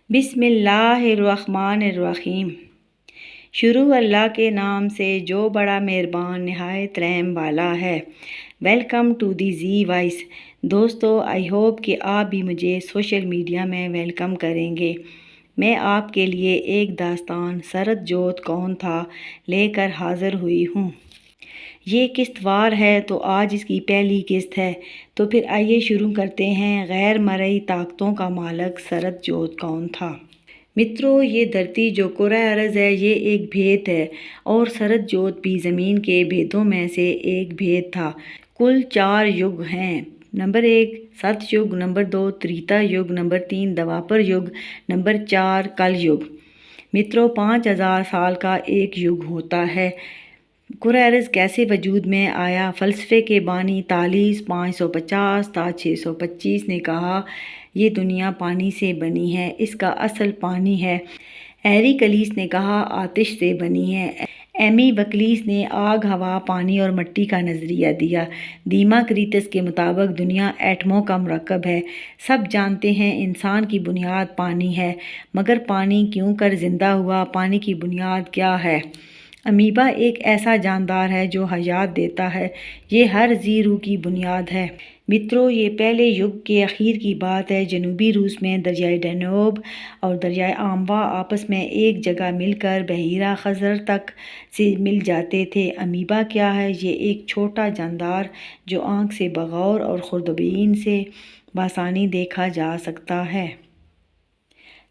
بسم اللہ الرحمن الرحیم۔ شروع اللہ کے نام سے جو بڑا مہربان نہایت رحم والا ہے۔ Welcome to the Zee voice. دوستو، آئی ہوپ کہ آپ بھی مجھے سوشل میڈیا میں ویلکم کریں گے۔ میں آپ کے لیے ایک داستان سرد جوت کون تھا لے کر حاضر ہوئی ہوں۔ یہ قسط وار ہے تو آج اس کی پہلی قسط ہے، تو پھر آئیے شروع کرتے ہیں۔ غیر مرئی طاقتوں کا مالک سرد جوت کون تھا؟ مترو، یہ دھرتی جو کرۂ ارض ہے یہ ایک بھید ہے، اور سرد جوت بھی زمین کے بھیدوں میں سے ایک بھید تھا۔ کل 4 یگ ہیں۔ نمبر 1 ست یگ، نمبر 2 تریتا یگ، نمبر 3 دوابر یگ، نمبر 4 کل یگ۔ مترو، 5000 سال کا ایک یگ ہوتا ہے۔ کرۂ ارض کیسے وجود میں آیا؟ فلسفے کے بانی تالیس 550 تا 625 نے کہا یہ دنیا پانی سے بنی ہے، اس کا اصل پانی ہے۔ ایری کلیس نے کہا آتش سے بنی ہے۔ ایمی وکلیس نے آگ، ہوا، پانی اور مٹی کا نظریہ دیا۔ دیما کریتس کے مطابق دنیا ایٹموں کا مرکب ہے۔ سب جانتے ہیں انسان کی بنیاد پانی ہے، مگر پانی کیوں کر زندہ ہوا؟ پانی کی بنیاد کیا ہے؟ امیبا ایک ایسا جاندار ہے جو حیات دیتا ہے، یہ ہر ذی روح کی بنیاد ہے۔ مترو، یہ پہلے یگ کے اخیر کی بات ہے۔ جنوبی روس میں دریائے ڈینوب اور دریائے آموا آپس میں ایک جگہ مل کر بحیرہ خزر تک سے مل جاتے تھے۔ امیبا کیا ہے؟ یہ ایک چھوٹا جاندار جو آنکھ سے بغور اور خوردبین سے بآسانی دیکھا جا سکتا ہے۔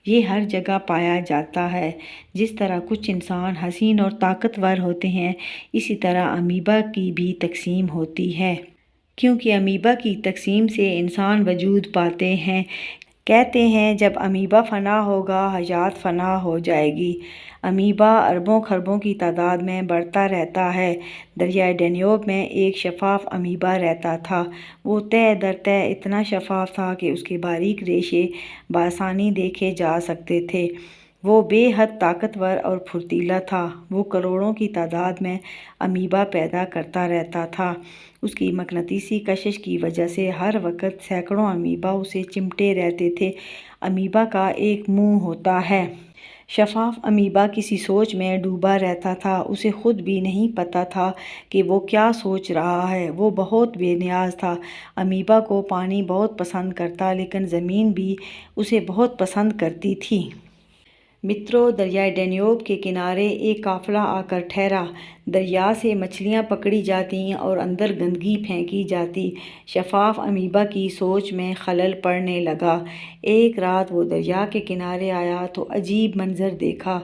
یہ ہر جگہ پایا جاتا ہے۔ جس طرح کچھ انسان حسین اور طاقتور ہوتے ہیں، اسی طرح امیبا کی بھی تقسیم ہوتی ہے۔ کیونکہ امیبا کی تقسیم سے انسان وجود پاتے ہیں۔ کہتے ہیں جب امیبا فنا ہوگا، حیات فنا ہو جائے گی۔ امیبا اربوں خربوں کی تعداد میں بڑھتا رہتا ہے۔ دریائے ڈینیوب میں ایک شفاف امیبا رہتا تھا۔ وہ تہہ در تہہ اتنا شفاف تھا کہ اس کے باریک ریشے بآسانی دیکھے جا سکتے تھے۔ وہ بے حد طاقتور اور پھرتیلا تھا۔ وہ کروڑوں کی تعداد میں امیبا پیدا کرتا رہتا تھا۔ اس کی مقناطیسی کشش کی وجہ سے ہر وقت سینکڑوں امیبا اسے چمٹے رہتے تھے۔ امیبا کا ایک منہ ہوتا ہے۔ شفاف امیبا کسی سوچ میں ڈوبا رہتا تھا۔ اسے خود بھی نہیں پتہ تھا کہ وہ کیا سوچ رہا ہے۔ وہ بہت بے نیاز تھا۔ امیبا کو پانی بہت پسند کرتا، لیکن زمین بھی اسے بہت پسند کرتی تھی۔ مترو، دریائے ڈینیوب کے کنارے ایک قافلہ آ کر ٹھہرا۔ دریا سے مچھلیاں پکڑی جاتیں اور اندر گندگی پھینکی جاتی۔ شفاف امیبا کی سوچ میں خلل پڑنے لگا۔ ایک رات وہ دریا کے کنارے آیا تو عجیب منظر دیکھا۔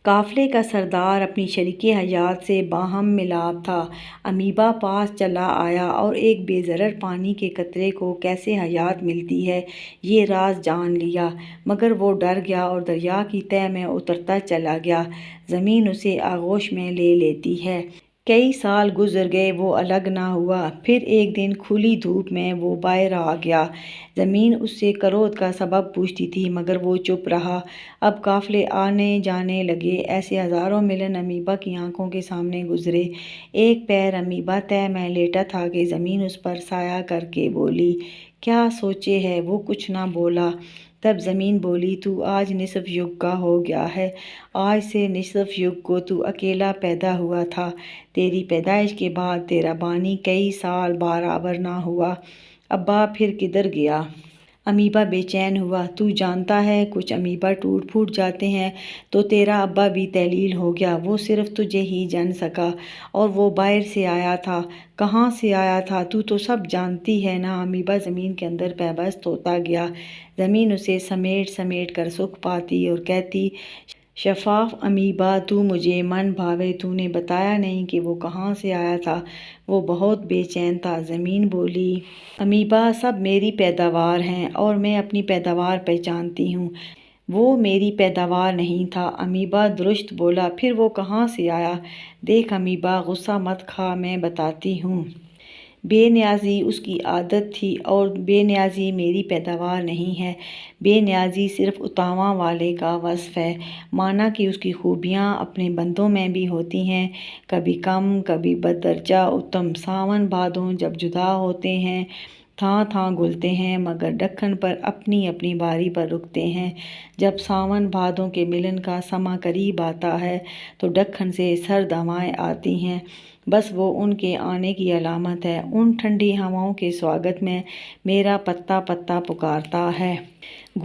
قافلے کا سردار اپنی شریک حیات سے باہم ملاب تھا۔ امیبا پاس چلا آیا اور ایک بے ضرر پانی کے قطرے کو کیسے حیات ملتی ہے یہ راز جان لیا، مگر وہ ڈر گیا اور دریا کی تہہ میں اترتا چلا گیا۔ زمین اسے آغوش میں لے لیتی ہے۔ کئی سال گزر گئے، وہ الگ نہ ہوا۔ پھر ایک دن کھلی دھوپ میں وہ باہر آ گیا۔ زمین اس سے کرود کا سبب پوچھتی تھی، مگر وہ چپ رہا۔ اب قافلے آنے جانے لگے۔ ایسے ہزاروں ملین امیبا کی آنکھوں کے سامنے گزرے۔ ایک پیر امیبا تہہ میں لیٹا تھا کہ زمین اس پر سایہ کر کے بولی، کیا سوچے ہے؟ وہ کچھ نہ بولا۔ تب زمین بولی، تو آج نصف یگ کا ہو گیا ہے۔ آج سے نصف یگ کو تو اکیلا پیدا ہوا تھا۔ تیری پیدائش کے بعد تیرا بانی کئی سال برابر نہ ہوا۔ ابا پھر کدھر گیا؟ امیبا بے چین ہوا۔ تو جانتا ہے کچھ امیبا ٹوٹ پھوٹ جاتے ہیں تو تیرا ابا بھی تحلیل ہو گیا۔ وہ صرف تجھے ہی جان سکا، اور وہ باہر سے آیا تھا۔ کہاں سے آیا تھا؟ تو تو سب جانتی ہے نا۔ امیبا زمین کے اندر پیوست ہوتا گیا۔ زمین اسے سمیٹ سمیٹ کر سکھ پاتی اور کہتی، شفاف امیبا، تو مجھے من بھاوے، تو نے بتایا نہیں کہ وہ کہاں سے آیا تھا۔ وہ بہت بے چین تھا۔ زمین بولی، امیبا سب میری پیداوار ہیں، اور میں اپنی پیداوار پہچانتی ہوں۔ وہ میری پیداوار نہیں تھا۔ امیبا درست بولا، پھر وہ کہاں سے آیا؟ دیکھ امیبا، غصہ مت کھا، میں بتاتی ہوں۔ بے نیازی اس کی عادت تھی، اور بے نیازی میری پیداوار نہیں ہے۔ بے نیازی صرف اتاواں والے کا وصف ہے، مانا کہ اس کی خوبیاں اپنے بندوں میں بھی ہوتی ہیں، کبھی کم کبھی بددرجہ اتم۔ ساون بھادوں جب جدا ہوتے ہیں تھاں تھاں گلتے ہیں مگر دکن پر اپنی اپنی باری پر رکتے ہیں۔ جب ساون بھادوں کے ملن کا سماں قریب آتا ہے تو دکن سے سرد ہوائیں آتی ہیں، بس وہ ان کے آنے کی علامت ہے۔ ان ٹھنڈی ہواؤں کے سواگت میں میرا پتا پتا پکارتا ہے،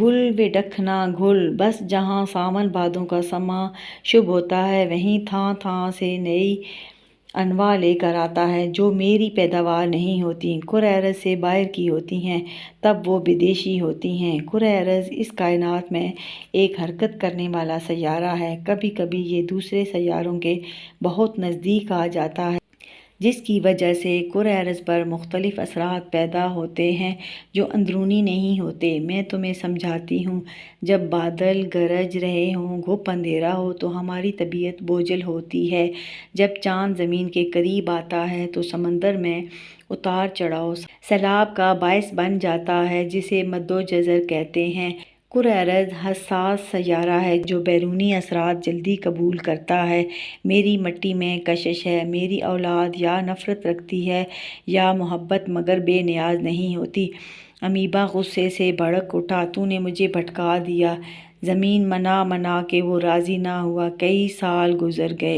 گل وے دکھنا گل۔ بس جہاں ساون بھادوں کا سماں شبھ ہوتا ہے وہیں تھاں تھاں سے نئی انواع لے کر آتا ہے جو میری پیداوار نہیں ہوتی، کرۂ ارض سے باہر کی ہوتی ہیں، تب وہ بدیشی ہوتی ہیں۔ کرۂ ارض اس کائنات میں ایک حرکت کرنے والا سیارہ ہے، کبھی کبھی یہ دوسرے سیاروں کے بہت نزدیک آ جاتا ہے، جس کی وجہ سے کرۂ ارض پر مختلف اثرات پیدا ہوتے ہیں جو اندرونی نہیں ہوتے۔ میں تمہیں سمجھاتی ہوں، جب بادل گرج رہے ہوں، گھپ اندھیرا ہو تو ہماری طبیعت بوجھل ہوتی ہے۔ جب چاند زمین کے قریب آتا ہے تو سمندر میں اتار چڑھاؤ سیلاب کا باعث بن جاتا ہے، جسے مد و جزر کہتے ہیں۔ کرۂ ارض حساس سیارہ ہے جو بیرونی اثرات جلدی قبول کرتا ہے۔ میری مٹی میں کشش ہے، میری اولاد یا نفرت رکھتی ہے یا محبت مگر بے نیاز نہیں ہوتی۔ امیبا غصے سے بھڑک اٹھا، تو نے مجھے بھٹکا دیا۔ زمین منا منا کے وہ راضی نہ ہوا، کئی سال گزر گئے۔